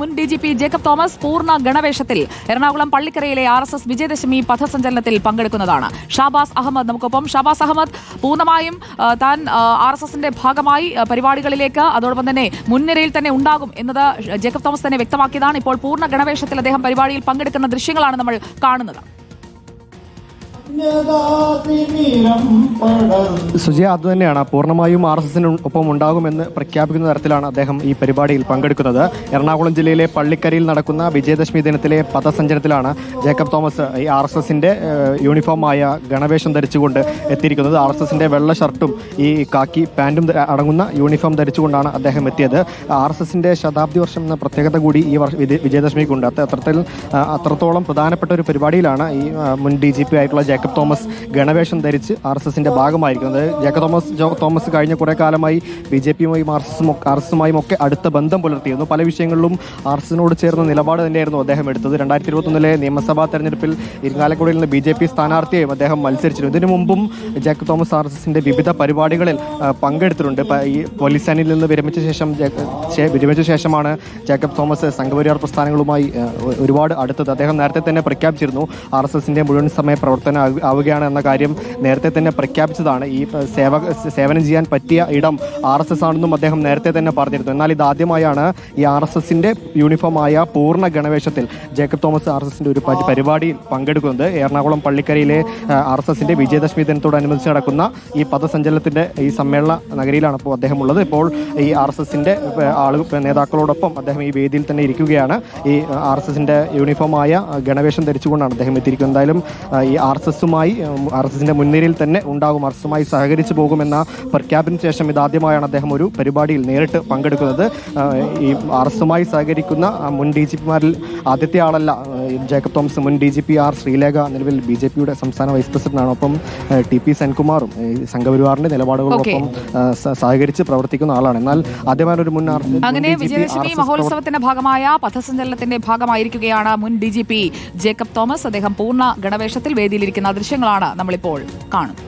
മുൻ DGP Jacob Thomas പൂർണ്ണ ഗണവേഷത്തിൽ Ernakulam പള്ളിക്കരയിലെ RSS Vijayadashami പഥസഞ്ചലനത്തിൽ പങ്കെടുക്കുന്നതാണ്. Shahbaz Ahmed നമുക്കൊപ്പം. ഷാബാസ് അഹമ്മദ്, പൂർണ്ണമായും താൻ RSSന്റെ ഭാഗമായി പരിപാടികളിലേക്ക് അതോടൊപ്പം തന്നെ മുൻനിരയിൽ തന്നെ ഉണ്ടാകും എന്നത് ജേക്കബ് തോമസ് തന്നെ വ്യക്തമാക്കിയതാണ്. ഇപ്പോൾ പൂർണ്ണ ഗണവേഷത്തിൽ അദ്ദേഹം പരിപാടിയിൽ പങ്കെടുക്കുന്ന ദൃശ്യങ്ങളാണ് നമ്മൾ കാണുന്നത്. സുജയ, അതുതന്നെയാണ്. പൂർണ്ണമായും RSSന് ഒപ്പം ഉണ്ടാകുമെന്ന് പ്രഖ്യാപിക്കുന്ന തരത്തിലാണ് അദ്ദേഹം ഈ പരിപാടിയിൽ പങ്കെടുക്കുന്നത്. എറണാകുളം ജില്ലയിലെ പള്ളിക്കരയിൽ നടക്കുന്ന വിജയദശമി ദിനത്തിലെ പഥസഞ്ചലനത്തിലാണ് ജേക്കബ് തോമസ് ഈ RSSന്റെ യൂണിഫോമായ ഗണവേഷം ധരിച്ചുകൊണ്ട് എത്തിയിരിക്കുന്നത്. RSSന്റെ വെള്ള ഷർട്ടും ഈ കാക്കി പാൻറ്റും അടങ്ങുന്ന യൂണിഫോം ധരിച്ചുകൊണ്ടാണ് അദ്ദേഹം എത്തിയത്. RSSന്റെ ശതാബ്ദി വർഷം എന്ന പ്രത്യേകത കൂടി ഈ വിജയദശമിക്കുണ്ട്. അത്രത്തോളം പ്രധാനപ്പെട്ട ഒരു പരിപാടിയിലാണ് ഈ മുൻ DGP ആയിട്ടുള്ള ജേക്കബ് തോമസ് ഗണവേഷം ധരിച്ച് RSSന്റെ ഭാഗമായിരിക്കുന്നത്. ജേക്കബ് തോമസ് കഴിഞ്ഞ കുറെ കാലമായി BJPയുമായും RSSുമായും ഒക്കെ അടുത്ത ബന്ധം പുലർത്തിയിരുന്നു. പല വിഷയങ്ങളിലും RSSനോട് ചേർന്ന നിലപാട് തന്നെയായിരുന്നു അദ്ദേഹം എടുത്തത്. 2021 നിയമസഭാ തെരഞ്ഞെടുപ്പിൽ ഇരിങ്ങാലക്കുടയിൽ നിന്ന് BJP സ്ഥാനാർത്ഥിയായും അദ്ദേഹം മത്സരിച്ചിരുന്നു. ഇതിനു മുമ്പും ജേക്കബ് തോമസ് RSSന്റെ വിവിധ പരിപാടികളിൽ പങ്കെടുത്തിട്ടുണ്ട്. ഈ പോലീസ് സേനയിൽ നിന്ന് വിരമിച്ച ശേഷമാണ് ജേക്കബ് തോമസ് സംഘപരിവാർ പ്രസ്ഥാനങ്ങളുമായി ഒരുപാട് അടുത്തത്. അദ്ദേഹം നേരത്തെ തന്നെ പ്രഖ്യാപിച്ചിരുന്നു RSSന്റെ മുഴുവൻ സമയ പ്രവർത്തനം ആവുകയാണ് എന്ന കാര്യം നേരത്തെ തന്നെ പ്രഖ്യാപിച്ചതാണ്. ഈ സേവനം ചെയ്യാൻ പറ്റിയ ഇടം RSS ആണെന്നും അദ്ദേഹം നേരത്തെ തന്നെ പറഞ്ഞിരുന്നു. എന്നാൽ ഇതാദ്യമായാണ് ഈ RSSന്റെ യൂണിഫോമായ പൂർണ്ണ ഗണവേഷത്തിൽ ജേക്കബ് തോമസ് RSSന്റെ ഒരു പരിപാടിയിൽ പങ്കെടുക്കുന്നത്. എറണാകുളം പള്ളിക്കരയിലെ RSSന്റെ വിജയദശമി ദിനത്തോടനുബന്ധിച്ച് നടക്കുന്ന ഈ പഥസഞ്ചലനത്തിന്റെ ഈ സമ്മേളന നഗരിയിലാണ് ഇപ്പോൾ അദ്ദേഹം ഉള്ളത്. ഇപ്പോൾ ഈ RSSന്റെ നേതാക്കളോടൊപ്പം അദ്ദേഹം ഈ വേദിയിൽ തന്നെ ഇരിക്കുകയാണ്. ഈ RSSന്റെ യൂണിഫോമായ ഗണവേഷം ധരിച്ചുകൊണ്ടാണ് അദ്ദേഹം എത്തിയിരിക്കുന്നത്. എന്തായാലും ഈ RSSന്റെ മുൻനിരയിൽ തന്നെ ഉണ്ടാകും, RSSുമായി സഹകരിച്ചു പോകുമെന്ന പ്രഖ്യാപനത്തിന് ശേഷം ഇതാദ്യമായാണ് അദ്ദേഹം ഒരു പരിപാടിയിൽ നേരിട്ട് പങ്കെടുക്കുന്നത്. ഈ RSSുമായി സഹകരിക്കുന്ന മുൻ DGPമാരിൽ ആദ്യത്തെ ആളല്ല ജേക്കബ് തോമസ്. മുൻ DGP ശ്രീലേഖ നിലവിൽ BJPയുടെ സംസ്ഥാന വൈസ് പ്രസിഡന്റാണ്. ഒപ്പം TP സെൻകുമാറും സംഘപരിവാറിന്റെ നിലപാടുകളോടൊപ്പം സഹകരിച്ച് പ്രവർത്തിക്കുന്ന ആളാണ്. എന്നാൽ ആദ്യമായ ഒരു മുൻ അങ്ങനെ വിജയദശമി മഹോത്സവത്തിന്റെ ഭാഗമായ പഥസഞ്ചലനത്തിന്റെ ഭാഗമായിരിക്കുകയാണ് മുൻ DGP ജേക്കബ് തോമസ്. അദ്ദേഹം പൂർണ്ണ ഗണവേഷത്തിൽ വേദിയിലിരിക്കുന്ന ദൃശ്യങ്ങളാണ് നമ്മളിപ്പോൾ കാണുന്നത്.